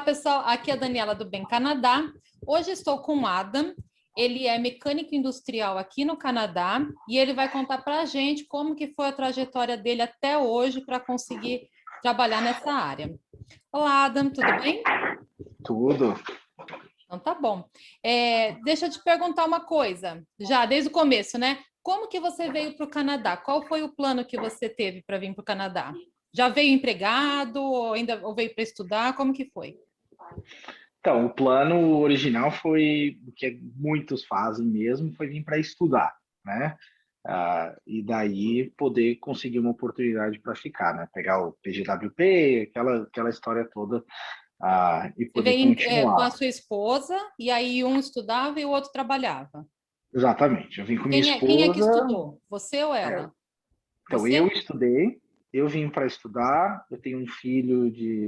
pessoal. Aqui é a Daniela do Bem Canadá. Hoje estou com o Adam. Ele é mecânico industrial aqui no Canadá e ele vai contar para a gente como que foi a trajetória dele até hoje para conseguir trabalhar nessa área. Olá, Adam, tudo bem? Tudo. Então tá bom. Deixa eu te perguntar uma coisa, já desde o começo, né? Como que você veio para o Canadá? Qual foi o plano que você teve para vir para o Canadá? Já veio empregado ou veio para estudar? Como que foi? Então, o plano original foi o que muitos fazem mesmo, foi vir para estudar, né? E daí poder conseguir uma oportunidade para ficar, né? Pegar o PGWP, aquela história toda, e Você poder veio com a continuar. sua esposa e aí um estudava e o outro trabalhava. Exatamente. Eu vim com minha Quem é que esposa. estudou? Você ou é, ela? então, eu Você? estudei, eu vim para estudar. Eu tenho um filho de.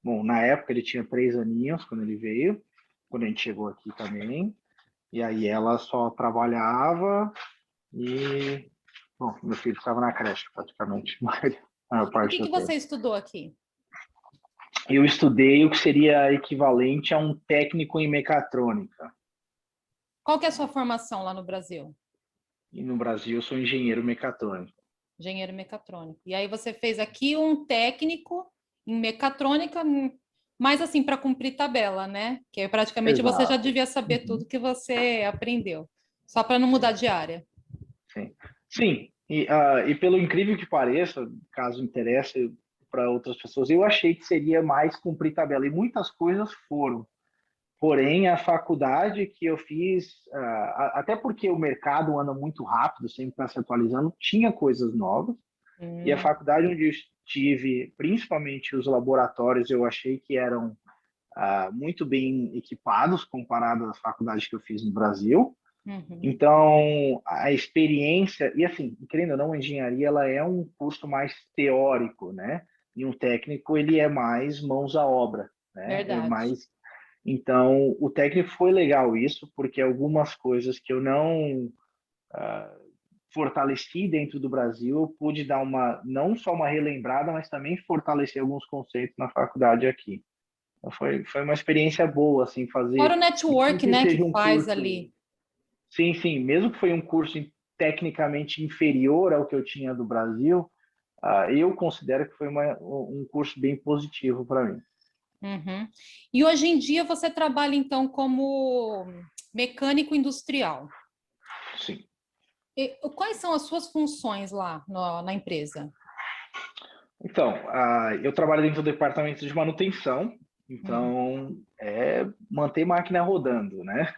Bom, na época ele tinha 3 aninhos quando ele veio, quando a gente chegou aqui também. E aí ela só trabalhava e, bom, meu filho ficava na creche praticamente, a maior O parte que do que tempo. você estudou aqui? Eu estudei o que seria equivalente a um técnico em mecatrônica. Qual que é a sua formação lá no Brasil? E no Brasil eu sou engenheiro mecatrônico. Engenheiro mecatrônico. E aí você fez aqui um técnico em mecatrônica, mais assim, para cumprir tabela, né? Que aí praticamente você já Exato. devia saber tudo Uhum. que você aprendeu, só para não mudar Sim, de área. sim. Sim, e pelo incrível que pareça, caso interesse para outras pessoas, eu achei que seria mais cumprir tabela, e muitas coisas foram. Porém, a faculdade que eu fiz, até porque o mercado anda muito rápido, sempre está se atualizando, tinha coisas novas. E a Hum, faculdade onde eu estive, principalmente os laboratórios, eu achei que eram muito bem equipados comparado às faculdades que eu fiz no Brasil. uhum. Então, a experiência, e assim, querendo ou não, a engenharia ela é um curso mais teórico, né? E um técnico, ele é mais mãos à obra, né? É Verdade. mais. Então, o técnico foi legal isso, porque algumas coisas que eu não fortaleci dentro do Brasil, eu pude dar não só uma relembrada, mas também fortalecer alguns conceitos na faculdade aqui. Então, foi uma experiência boa, assim, Fora o fazer, mesmo network, que né, que seja um faz curso, ali. sim, sim, mesmo que foi um curso tecnicamente inferior ao que eu tinha do Brasil, eu considero que foi um curso bem positivo para mim. Uhum. E hoje em dia você trabalha, então, como mecânico industrial. Sim. Quais são as suas funções lá na empresa? Então, eu trabalho dentro do departamento de manutenção, Uhum. então é manter máquina rodando, né?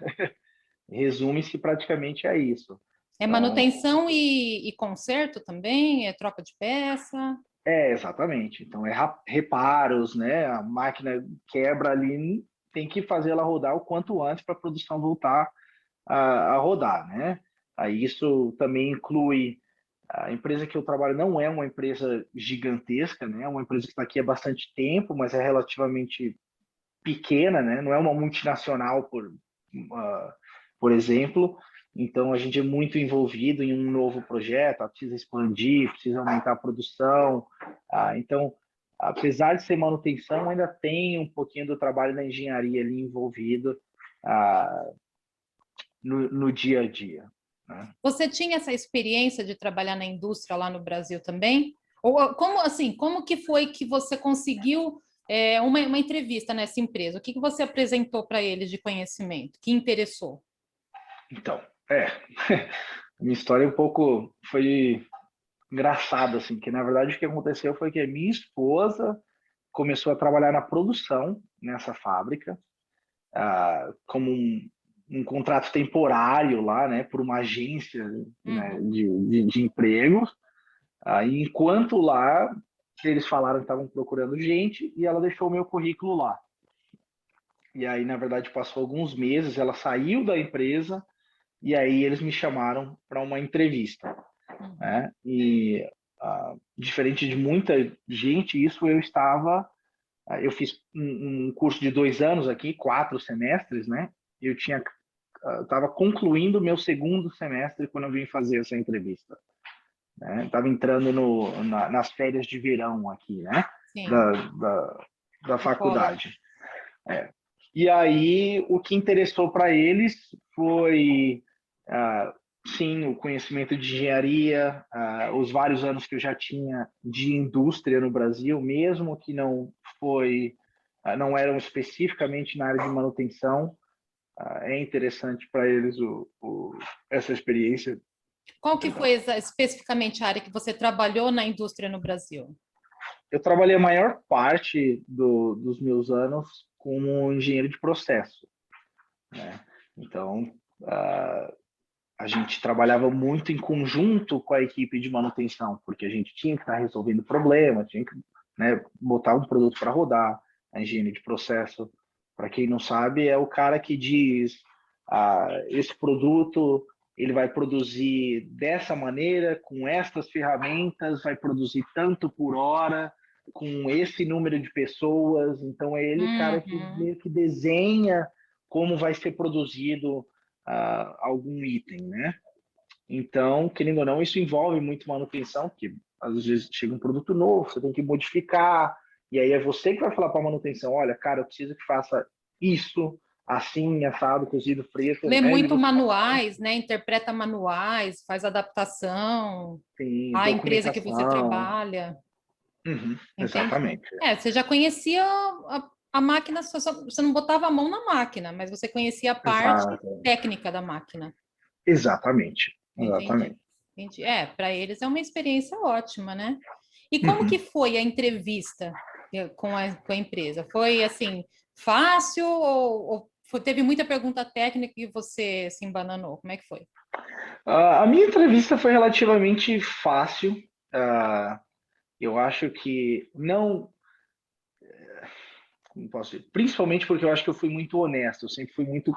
Resume-se praticamente a isso. É Então, manutenção e conserto também? É troca de peça? exatamente. Então, reparos, né? A máquina quebra ali, tem que fazer ela rodar o quanto antes para a produção voltar a rodar, né? Aí isso também inclui a empresa que eu trabalho não é uma empresa gigantesca, né? É uma empresa que está aqui há bastante tempo, mas é relativamente pequena, né? Não é uma multinacional, por exemplo. Então, a gente é muito envolvido em um novo projeto, precisa expandir, precisa aumentar a produção. Então, apesar de ser manutenção, ainda tem um pouquinho do trabalho da engenharia ali envolvido no dia a dia, né? Você tinha essa experiência de trabalhar na indústria lá no Brasil também? Ou como assim, como que foi que você conseguiu uma entrevista nessa empresa? O que que você apresentou para eles de conhecimento que interessou? Então, a minha história um pouco foi engraçada, assim, que na verdade o que aconteceu foi que a minha esposa começou a trabalhar na produção nessa fábrica, como um contrato temporário lá, né, por uma agência, né, Uhum. de empregos. Aí, enquanto lá, eles falaram que estavam procurando gente e ela deixou o meu currículo lá. E aí, na verdade, passou alguns meses, ela saiu da empresa e aí eles me chamaram para uma entrevista, Uhum. né? E diferente de muita gente, isso eu fiz um curso de 2 anos aqui, 4 semestres, né? Eu estava concluindo o meu segundo semestre quando eu vim fazer essa entrevista, né? Estava entrando nas férias de verão aqui, né? Sim, Da, da, da do college. faculdade. E aí, o que interessou para eles foi, sim, o conhecimento de engenharia, os vários anos que eu já tinha de indústria no Brasil, mesmo que não eram especificamente na área de manutenção. É interessante para eles essa experiência. Qual que foi especificamente a área que você trabalhou na indústria no Brasil? Eu trabalhei a maior parte dos meus anos como engenheiro de processo, né? Então, a gente trabalhava muito em conjunto com a equipe de manutenção, porque a gente tinha que estar resolvendo problemas, tinha que, né, botar um produto para rodar. A engenharia de processo, para quem não sabe, é o cara que diz: esse produto ele vai produzir dessa maneira, com estas ferramentas, vai produzir tanto por hora, com esse número de pessoas. Então é ele, cara, que meio que desenha como vai ser produzido algum item, né? Então, querendo ou não, isso envolve muito manutenção, porque às vezes chega um produto novo, você tem que modificar, e aí é você que vai falar para a manutenção: olha, cara, eu preciso que faça isso, assim, assado, cozido, frito, Lê né? E muito você manuais, né? Interpreta manuais, faz adaptação tem à empresa que você documentação. trabalha. Uhum, Entendi. exatamente. Você já conhecia a máquina, você não botava a mão na máquina, mas você conhecia a parte Exato. técnica da máquina. Exatamente. Entendi. Exatamente. Entendi. Para eles é uma experiência ótima, né? E como que Uhum. foi a entrevista com a empresa? Foi assim, fácil ou teve muita pergunta técnica e você se embananou? Como é que foi? A minha entrevista foi relativamente fácil. Eu acho que não, como posso dizer, principalmente porque eu acho que eu fui muito honesto, eu sempre fui muito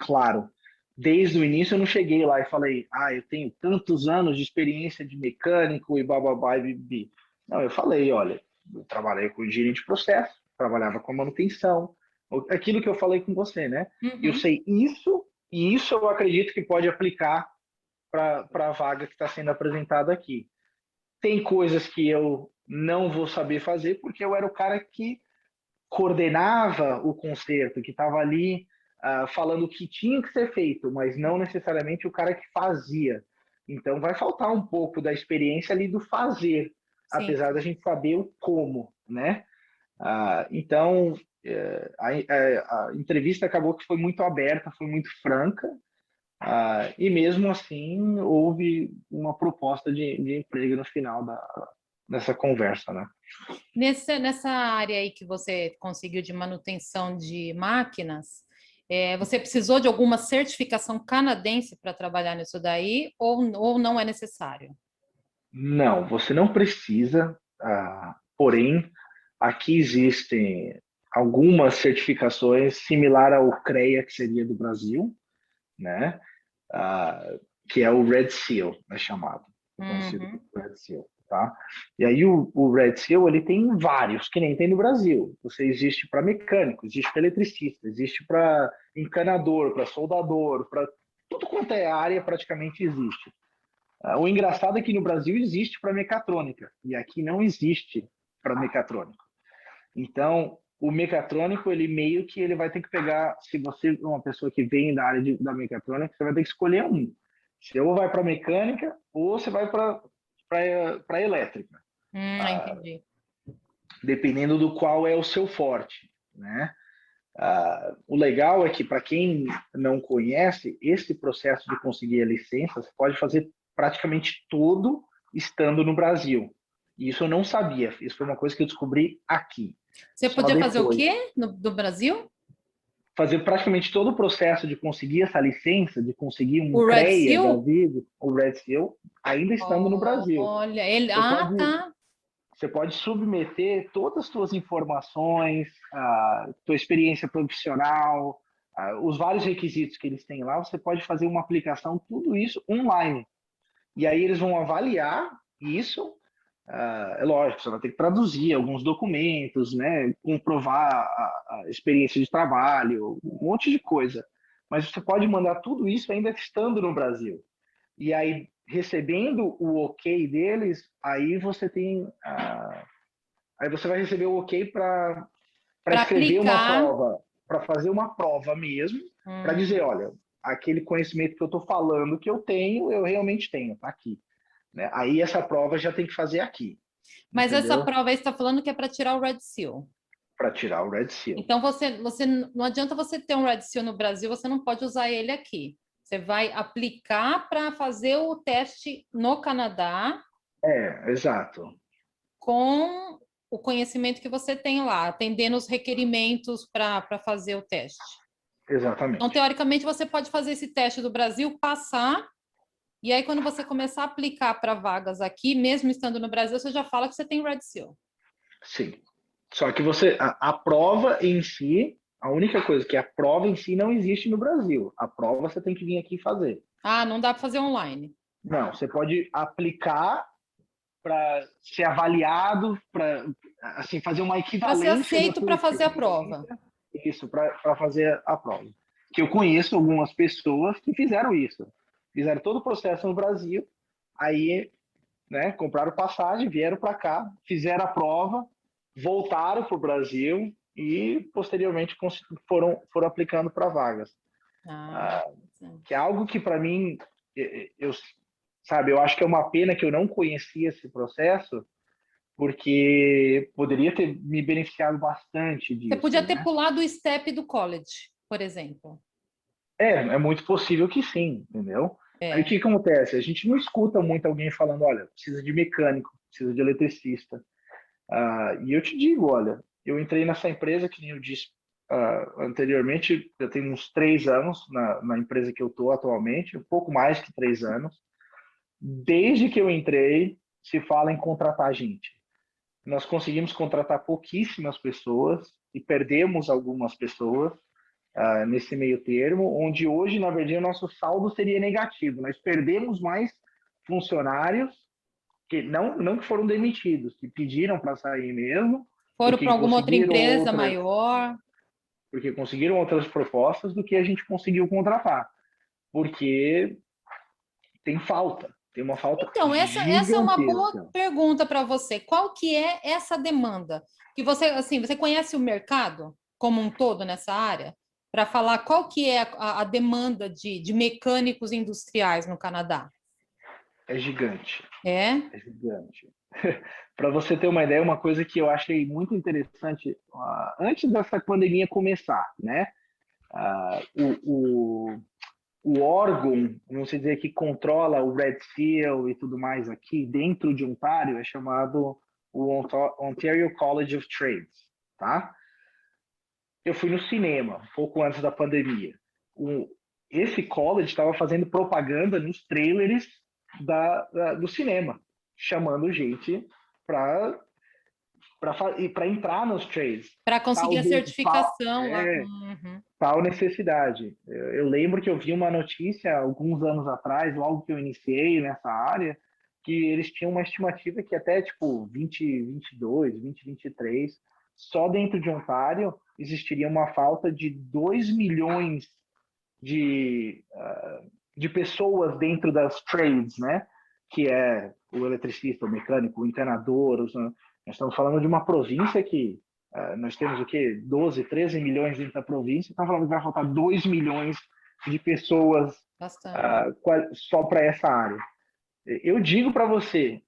claro. Desde o início eu não cheguei lá e falei: eu tenho tantos anos de experiência de mecânico e bababá e bibi. Não, eu falei: olha, eu trabalhei com engenharia de processo, trabalhava com manutenção, aquilo que eu falei com você, né? Eu Uhum. sei isso, e isso eu acredito que pode aplicar para a vaga que está sendo apresentada aqui. Tem coisas que eu não vou saber fazer porque eu era o cara que coordenava o concerto, que estava ali falando o que tinha que ser feito, mas não necessariamente o cara que fazia. Então vai faltar um pouco da experiência ali do fazer, Sim, apesar da sim. gente saber o como, né? Então a entrevista acabou que foi muito aberta, foi muito franca, e mesmo assim houve uma proposta de emprego no final dessa conversa, né? Nessa área aí que você conseguiu de manutenção de máquinas, você precisou de alguma certificação canadense para trabalhar nisso daí ou não é necessário? Não, você não precisa, porém, aqui existem algumas certificações similar ao CREA, que seria do Brasil, né? Ah, que é o Red Seal, é chamado, é conhecido Uhum. como Red Seal, tá? E aí o Red Seal, ele tem vários, que nem tem no Brasil. Você existe para mecânico, existe para eletricista, existe para encanador, para soldador, para tudo quanto é área praticamente existe. O engraçado é que no Brasil existe para mecatrônica e aqui não existe para mecatrônico. Então, o mecatrônico, ele meio que ele vai ter que pegar, se você é uma pessoa que vem da área da mecatrônica, você vai ter que escolher um. Você ou vai para mecânica ou você vai para elétrica, Entendi. dependendo do qual é o seu forte, né? O legal é que, para quem não conhece, esse processo de conseguir a licença, você pode fazer praticamente todo estando no Brasil. E isso eu não sabia, isso foi uma coisa que eu descobri aqui. Você Só podia fazer o depois. quê do Brasil? Fazer praticamente todo o processo de conseguir essa licença, de conseguir um O Red CREA da Seal? vida, o Red Seal, ainda estando no Brasil. Olha, ele. Você pode, Tá. você pode submeter todas as suas informações, a tua experiência profissional, os vários requisitos que eles têm lá, você pode fazer uma aplicação, tudo isso online. E aí eles vão avaliar isso. É lógico, você vai ter que traduzir alguns documentos, né, comprovar a experiência de trabalho, um monte de coisa. Mas você pode mandar tudo isso ainda estando no Brasil. E aí, recebendo o ok deles, aí você tem. Aí você vai receber o ok para Para escrever uma aplicar prova. para fazer uma prova mesmo, para dizer, olha, aquele conhecimento que eu estou falando que eu tenho, eu realmente tenho, tá aqui. Né? Aí essa prova já tem que fazer aqui. Mas entendeu? essa prova aí você está falando que é para tirar o Red Seal. Para tirar o Red Seal. Então, você não adianta você ter um Red Seal no Brasil, você não pode usar ele aqui. Você vai aplicar para fazer o teste no Canadá. Exato. Com o conhecimento que você tem lá, atendendo os requerimentos para fazer o teste. Exatamente. Então, teoricamente, você pode fazer esse teste do Brasil, passar, e aí, quando você começar a aplicar para vagas aqui, mesmo estando no Brasil, você já fala que você tem Red Seal. Sim. Só que a prova em si, a única coisa que a prova em si não existe no Brasil. A prova você tem que vir aqui fazer. Ah, não dá para fazer online. Não, você pode aplicar para ser avaliado, para assim, fazer uma equivalência. Para ser aceito para fazer a prova. Isso, para fazer a prova. Que eu conheço algumas pessoas que fizeram isso. Fizeram todo o processo no Brasil, aí, né, compraram passagem, vieram para cá, fizeram a prova, voltaram para o Brasil e, posteriormente, foram aplicando para vagas. Que é algo que, para mim, eu acho que é uma pena que eu não conhecia esse processo, porque poderia ter me beneficiado bastante disso. Você podia ter pulado o step do college, por exemplo. É muito possível que sim, entendeu? Aí o que acontece? A gente não escuta muito alguém falando, olha, precisa de mecânico, precisa de eletricista. E eu te digo, olha, eu entrei nessa empresa, que nem eu disse anteriormente, eu tenho uns 3 anos na empresa que eu estou atualmente, um pouco mais que 3 anos. Desde que eu entrei, se fala em contratar gente. Nós conseguimos contratar pouquíssimas pessoas e perdemos algumas pessoas nesse meio termo, onde hoje, na verdade, o nosso saldo seria negativo. Nós perdemos mais funcionários que não que foram demitidos, que pediram para sair mesmo. Foram para alguma outra empresa maior. Porque conseguiram outras propostas do que a gente conseguiu contratar. Porque tem falta. Tem uma falta. Então, essa é uma boa pergunta para você. Qual que é essa demanda? Que você conhece o mercado como um todo nessa área? Para falar qual que é a demanda de mecânicos industriais no Canadá? É gigante. É gigante. Para você ter uma ideia, uma coisa que eu achei muito interessante, antes dessa pandemia começar, né? O órgão, não sei dizer, que controla o Red Seal e tudo mais aqui dentro de Ontário é chamado o Ontario College of Trades, tá? Eu fui no cinema um pouco antes da pandemia. Esse college estava fazendo propaganda nos trailers do cinema, chamando gente para entrar nos trades. Para conseguir a certificação lá. Tal necessidade. Eu lembro que eu vi uma notícia alguns anos atrás, logo que eu iniciei nessa área, que eles tinham uma estimativa que até tipo 2022, 2023, só dentro de Ontário existiria uma falta de 2 milhões de pessoas dentro das trades, né? Que é o eletricista, o mecânico, o encanador. Nós estamos falando de uma província que nós temos o quê? 12, 13 milhões dentro da província. Estamos falando que vai faltar 2 milhões de pessoas só para essa área. Eu digo para você,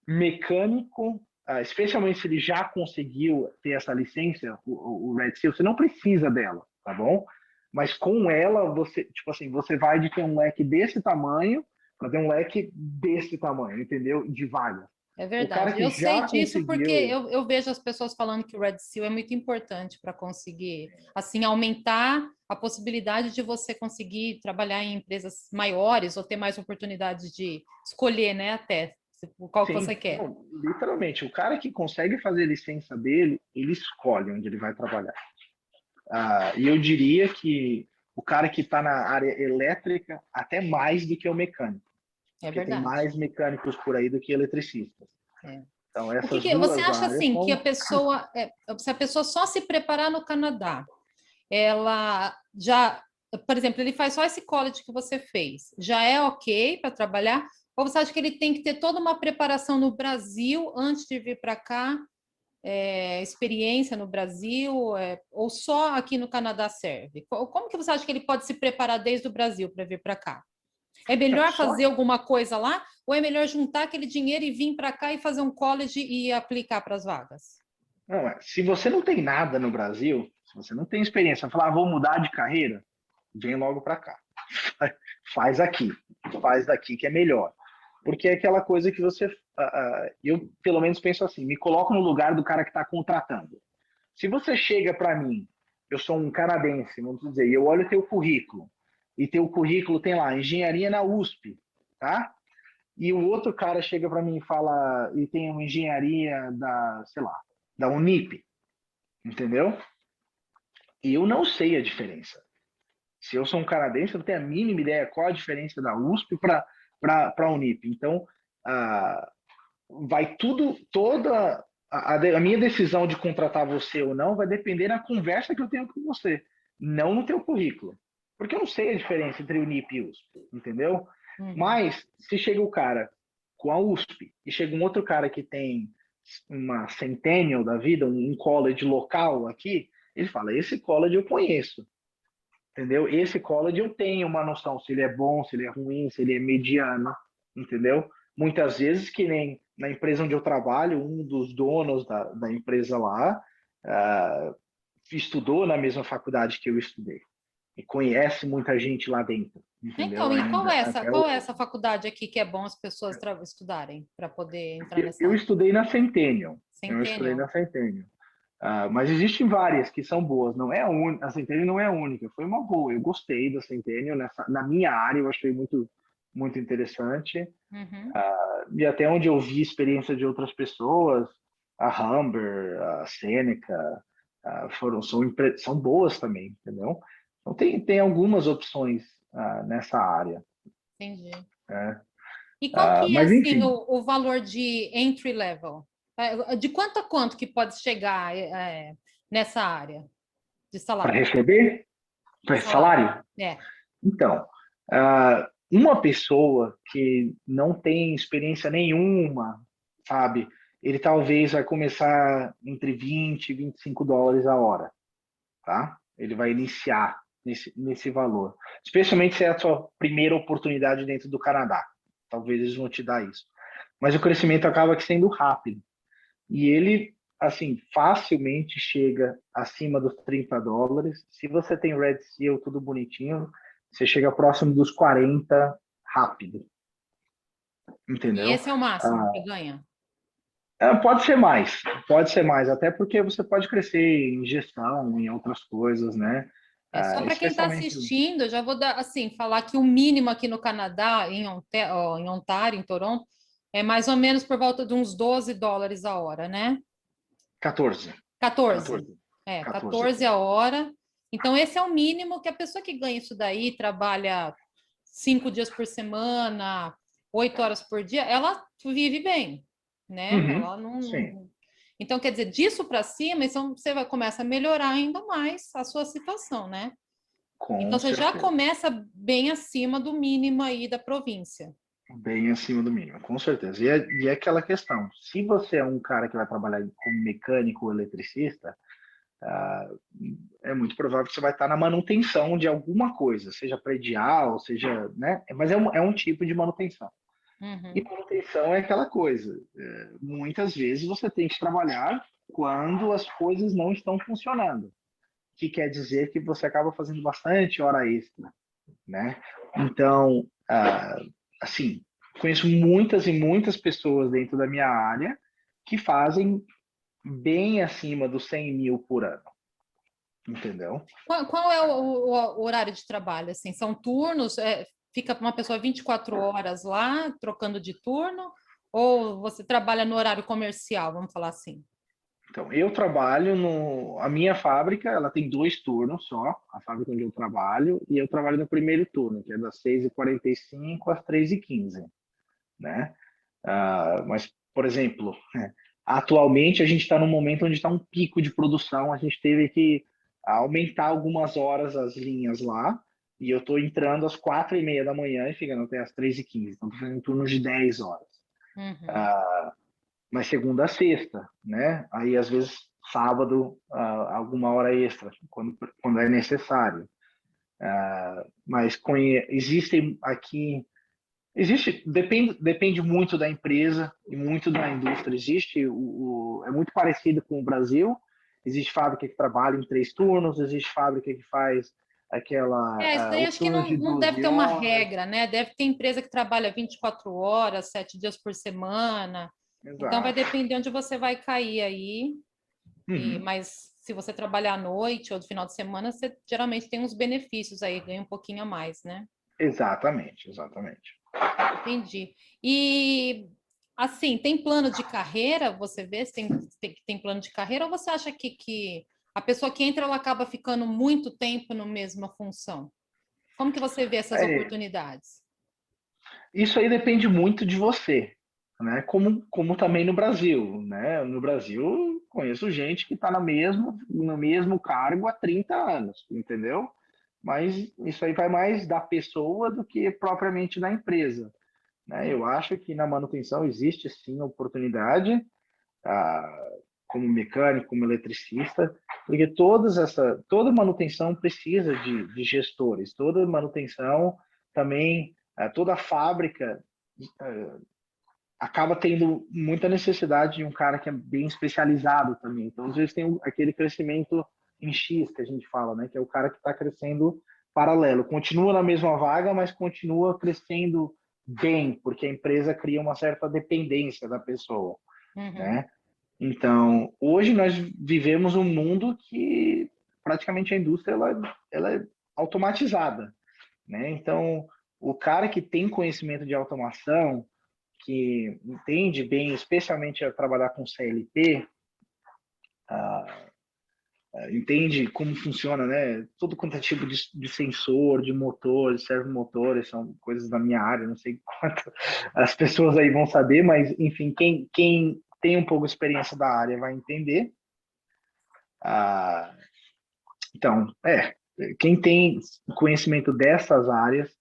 mecânico, especialmente se ele já conseguiu ter essa licença, o Red Seal, você não precisa dela, tá bom? Mas com ela, você vai de ter um leque desse tamanho para ter um leque desse tamanho, entendeu? De vaga. É verdade. Eu sei disso porque eu vejo as pessoas falando que o Red Seal é muito importante para conseguir, assim, aumentar a possibilidade de você conseguir trabalhar em empresas maiores ou ter mais oportunidades de escolher, né, até qual que você quer. Não, literalmente, o cara que consegue fazer a licença dele, ele escolhe onde ele vai trabalhar. E eu diria que o cara que está na área elétrica, até mais do que o mecânico. É porque verdade. tem mais mecânicos por aí do que eletricistas. Então, essas você acha assim que se a pessoa só se preparar no Canadá, ela já, por exemplo, ele faz só esse college que você fez, já é ok para trabalhar? Ou você acha que ele tem que ter toda uma preparação no Brasil antes de vir para cá? experiência no Brasil, ou só aqui no Canadá serve? Como que você acha que ele pode se preparar desde o Brasil para vir para cá? É melhor fazer alguma coisa lá ou é melhor juntar aquele dinheiro e vir para cá e fazer um college e aplicar para as vagas? Não, se você não tem nada no Brasil, se você não tem experiência, falar, vou mudar de carreira, vem logo para cá. Faz aqui, faz daqui que é melhor. Porque é aquela coisa que você... eu, pelo menos, penso assim, me coloco no lugar do cara que está contratando. Se você chega para mim, eu sou um canadense, vamos dizer, e eu olho o teu currículo, e teu currículo tem lá, engenharia na USP, tá? E o outro cara chega para mim e fala, e tem uma engenharia da, sei lá, da Unip, entendeu? E eu não sei a diferença. Se eu sou um canadense, eu não tenho a mínima ideia qual a diferença da USP para a Unip. Então, vai a minha decisão de contratar você ou não vai depender da conversa que eu tenho com você, não no teu currículo. Porque eu não sei a diferença entre Unip e USP, entendeu? Mas, se chega o cara com a USP e chega um outro cara que tem uma Centennial da vida, um college local aqui, ele fala, esse college eu conheço, entendeu? Esse college eu tenho uma noção se ele é bom, se ele é ruim, se ele é mediano, entendeu? Muitas vezes, que nem na empresa onde eu trabalho, um dos donos da empresa lá estudou na mesma faculdade que eu estudei e conhece muita gente lá dentro, entendeu? Então, e Ainda, qual é essa faculdade aqui que é bom as pessoas estudarem para poder entrar nessa eu área? estudei na Centennial. Eu estudei Centennial. na Centennial. Mas existem várias que são boas. Não é a Centennial não é a única. Foi uma boa. Eu gostei da Centennial na minha área. Eu achei muito muito interessante. E até onde eu vi experiência de outras pessoas, a Humber, a Seneca, são boas também, entendeu? Então tem algumas opções nessa área. Entendi. Né? E qual que é, Mas assim, enfim, o valor de entry level? De quanto a quanto que pode chegar nessa área de para salário? receber Salário. salário, então, uma pessoa que não tem experiência nenhuma, sabe? Ele talvez vai começar entre 20 e 25 dólares a hora, tá? Ele vai iniciar nesse valor. Especialmente se é a sua primeira oportunidade dentro do Canadá. Talvez eles vão te dar isso. Mas o crescimento acaba sendo rápido. E ele, assim, facilmente chega acima dos 30 dólares. Se você tem Red Seal, tudo bonitinho, você chega próximo dos 40 rápido. E Entendeu? esse é o máximo que ganha? Pode ser mais, até porque você pode crescer em gestão, em outras coisas, né? Só para quem está Especialmente. assistindo, eu já vou dar, assim, falar que o mínimo aqui no Canadá, em Ontário, em Toronto, é mais ou menos por volta de uns 12 dólares a hora, né? 14. 14. 14. 14. 14 a hora. Então, esse é o mínimo que a pessoa que ganha isso daí, trabalha 5 dias por semana, 8 horas por dia, ela vive bem, né? Uhum. Ela não. Sim. Então, quer dizer, disso para cima, então você começa a melhorar ainda mais a sua situação, né? Então, Com você já certeza. começa bem acima do mínimo aí da província. Bem acima do mínimo, com certeza. E é aquela questão: se você é um cara que vai trabalhar como mecânico ou eletricista, é muito provável que você vai estar na manutenção de alguma coisa, seja predial, seja, né? Mas é um tipo de manutenção. E Uhum. manutenção é aquela coisa. Muitas vezes você tem que trabalhar quando as coisas não estão funcionando, que quer dizer que você acaba fazendo bastante hora extra, né? Então, assim, conheço muitas e muitas pessoas dentro da minha área que fazem bem acima dos 100 mil por ano, entendeu? Qual é o horário de trabalho? Assim, são turnos? Fica uma pessoa 24 horas lá, trocando de turno? Ou você trabalha no horário comercial, vamos falar assim? Então, eu trabalho a minha fábrica, ela tem 2 turnos só, a fábrica onde eu trabalho, e eu trabalho no primeiro turno, que é das 6h45 às 3h15, né? Mas, por exemplo, atualmente a gente está num momento onde está um pico de produção, a gente teve que aumentar algumas horas as linhas lá, e eu estou entrando às 4h30 da manhã e ficando até às 3h15, então estou fazendo turnos de 10 horas. Uhum. mas segunda a sexta, né? Aí, às vezes, sábado, alguma hora extra, quando é necessário. Mas existem aqui... depende muito da empresa e muito da indústria. É muito parecido com o Brasil. Existe fábrica que trabalha em 3 turnos, existe fábrica que faz Isso daí os acho que turnos de não deve 12 ter uma horas. regra, né? Deve ter empresa que trabalha 24 horas, 7 dias por semana. Então vai Exato. depender onde você vai cair aí. Uhum. Mas se você trabalhar à noite ou no final de semana, você geralmente tem uns benefícios aí, ganha um pouquinho a mais, né? Exatamente, exatamente. Entendi. E assim, tem plano de carreira? Você vê se tem plano de carreira ou você acha que a pessoa que entra ela acaba ficando muito tempo na mesma função? Como que você vê essas É, oportunidades? isso aí depende muito de você, né? Como também no Brasil, né? No Brasil, conheço gente que está no mesmo cargo há 30 anos, entendeu? Mas isso aí vai mais da pessoa do que propriamente da empresa, né? Eu acho que na manutenção existe sim oportunidade, ah, como mecânico, como eletricista, porque toda manutenção precisa de gestores, toda manutenção também, toda fábrica acaba tendo muita necessidade de um cara que é bem especializado também. Então, às vezes tem aquele crescimento em X que a gente fala, né? Que é o cara que está crescendo paralelo. Continua na mesma vaga, mas continua crescendo bem, porque a empresa cria uma certa dependência da pessoa, Uhum. né? Então, hoje nós vivemos um mundo que praticamente a indústria ela é automatizada, né? Então, o cara que tem conhecimento de automação, que entende bem, especialmente a trabalhar com CLP, entende como funciona, né? Todo quanto é tipo de sensor, de motor, de servomotores, são coisas da minha área, não sei quanto as pessoas aí vão saber, mas, enfim, quem tem um pouco de experiência da área vai entender. Ah, então, quem tem conhecimento dessas áreas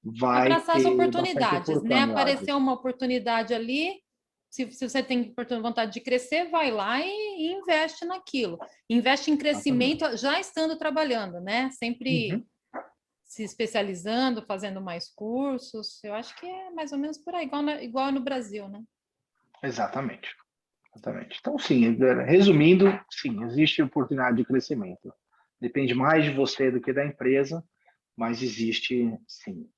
vai Abraçar as ter bastante oportunidades, né? oportunidade. Apareceu uma oportunidade ali, se você tem vontade de crescer, vai lá e investe naquilo. Investe em Exatamente. crescimento já estando trabalhando, né? Sempre Uhum. se especializando, fazendo mais cursos. Eu acho que é mais ou menos por aí, igual no Brasil, né? Exatamente. Exatamente. Então, sim, resumindo, sim, existe oportunidade de crescimento. Depende mais de você do que da empresa, mas existe sim.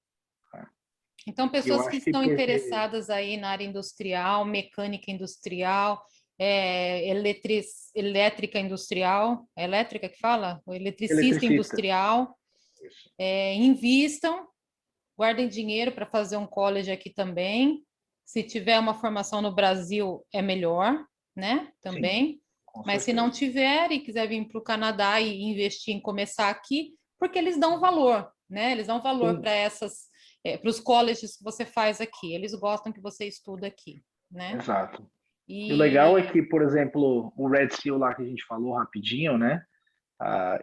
Então, Eu pessoas que acho que estão porque interessadas aí na área industrial, mecânica industrial, elétrica industrial, é elétrica que fala? O eletricista eletricista. industrial, Isso. invistam, guardem dinheiro para fazer um college aqui também. Se tiver uma formação no Brasil, é melhor, né? Sim, Também. com Mas se não certeza. tiver e quiser vir para o Canadá e investir em começar aqui, porque eles dão valor, né? Eles dão valor Sim, para para os colleges que você faz aqui. Eles gostam que você estuda aqui, né? exato. E o legal é E que, por exemplo, o Red Seal lá que a gente falou rapidinho, né?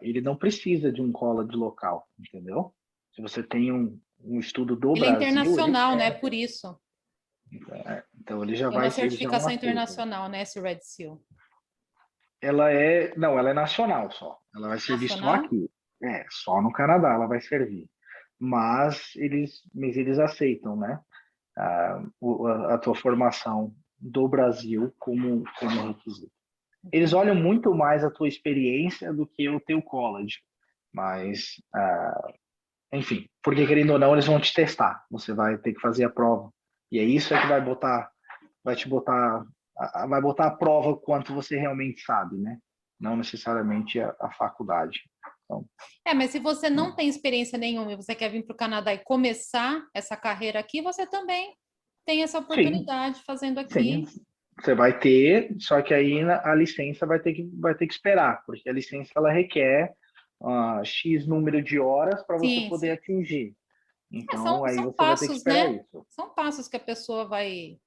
Ele não precisa de um college local, entendeu? Se você tem um estudo do ele é Brasil, ele internacional, né? serve. Por isso. Então É uma ele já não certificação aceita. internacional, né? Esse Red Seal. Não, ela é nacional só. Ela vai servir só Nacional? aqui. Só no Canadá ela vai servir. Mas eles aceitam, né? A tua formação do Brasil como requisito. Eles Entendi. olham muito mais a tua experiência do que o teu college. Mas, enfim, porque querendo ou não, eles vão te testar. Você vai ter que fazer a prova. E é isso que vai te botar, vai botar à prova o quanto você realmente sabe, né? Não necessariamente a faculdade. Então, Mas se você não tem experiência nenhuma e você quer vir para o Canadá e começar essa carreira aqui, você também tem essa sim, oportunidade fazendo sim, aqui. você vai ter, só que aí a licença vai ter que esperar, porque a licença ela requer X número de horas para você Sim, poder sim. atingir. São, Então, aí são você vai ter que passos, esperar né? isso. São passos que a pessoa vai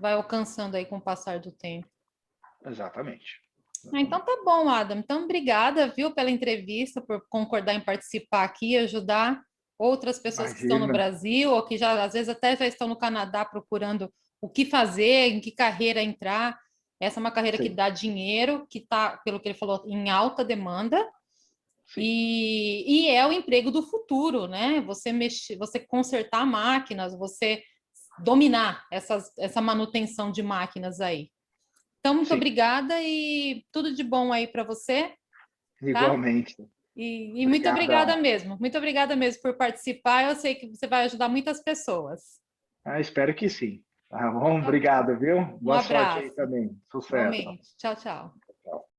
alcançando aí com o passar do tempo. Exatamente. Então Exatamente. tá bom, Adam. Então, obrigada, viu, pela entrevista, por concordar em participar aqui e ajudar outras pessoas que estão no Imagina. Brasil ou que já, às vezes, até já estão no Canadá procurando o que fazer, em que carreira entrar. Essa é uma carreira que Sim. dá dinheiro, que está, pelo que ele falou, em alta demanda, e é o emprego do futuro, né? Você mexer, você consertar máquinas, você dominar essa manutenção de máquinas aí. Então, muito Sim. obrigada e tudo de bom aí para você, tá? Igualmente. E Obrigadão. muito obrigada mesmo por participar. Eu sei que você vai ajudar muitas pessoas. Espero que sim. Tá bom? Tá bom. Obrigado, viu? Um Boa sorte aí abraço, também. Sucesso. igualmente. Tchau, tchau. Tchau.